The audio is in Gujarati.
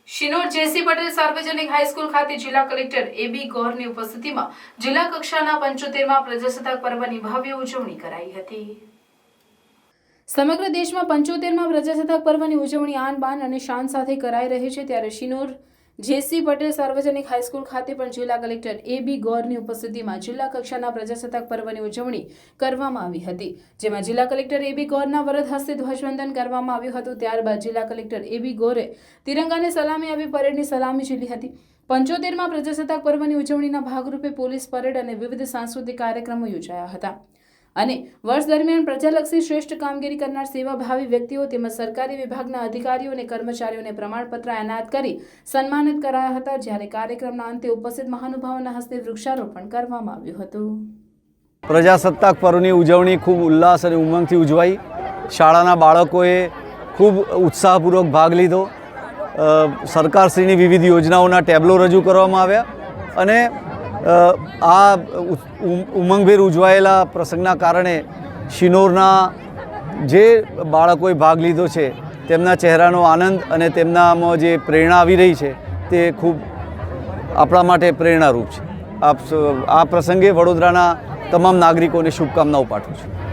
શિનોર જેસી પટેલ સાર્વજનિક હાઈસ્કૂલ ખાતે જિલ્લા કલેક્ટર એબી ગૌરની ઉપસ્થિતિમાં જિલ્લા કક્ષાના 75મા પ્રજાસત્તાક પર્વની ભવ્ય ઉજવણી કરાઈ હતી। સમગ્ર દેશમાં 75મા પ્રજાસત્તાક પર્વની ઉજવણી આન બાન અને શાન સાથે કરાઈ રહી છે, ત્યારે શિનોર જેસી પટેલ સાર્વજનિક હાઈસ્કૂલ ખાતે પણ જિલ્લા કલેક્ટર એબી ગૌરની ઉપસ્થિતિમાં જિલ્લા કક્ષાના પ્રજાસત્તાક પર્વની ઉજવણી કરવામાં આવી હતી, જેમાં જિલ્લા કલેક્ટર એબી ગૌરના વરદ હસ્તે ધ્વજવંદન કરવામાં આવ્યું હતું। ત્યારબાદ જિલ્લા કલેક્ટર એબી ગૌરે તિરંગાને સલામી આપી પરેડની સલામી ઝીલી હતી। 75મા પ્રજાસત્તાક પર્વની ઉજવણીના ભાગરૂપે પોલીસ પરેડ અને વિવિધ સાંસ્કૃતિક કાર્યક્રમો યોજાયા હતા અને વર્ષ દરમિયાન પ્રજાલક્ષી શ્રેષ્ઠ કામગીરી કરનાર સેવાભાવી વ્યક્તિઓ તેમજ સરકારી વિભાગના અધિકારીઓ અને કર્મચારીઓને પ્રમાણપત્ર એનાયત કરી સન્માનિત કરાયા હતા, જ્યારે કાર્યક્રમના અંતે ઉપસ્થિત મહાનુભાવોના હસ્તે વૃક્ષારોપણ કરવામાં આવ્યું હતું। પ્રજાસત્તાક પર્વની ઉજવણી ખૂબ ઉલ્લાસ અને ઉમંગથી ઉજવાઈ। શાળાના બાળકોએ ખૂબ ઉત્સાહપૂર્વક ભાગ લીધો। સરકારશ્રીની વિવિધ યોજનાઓના ટેબ્લો રજૂ કરવામાં આવ્યા અને આ ઉમંગભેર ઉજવાયેલા પ્રસંગના કારણે શિનોરના જે બાળકોએ ભાગ લીધો છે તેમના ચહેરાનો આનંદ અને તેમનામાં જે પ્રેરણા આવી રહી છે તે ખૂબ આપણા માટે પ્રેરણારૂપ છે। આ પ્રસંગે વડોદરાના તમામ નાગરિકોને શુભકામનાઓ પાઠવું છું।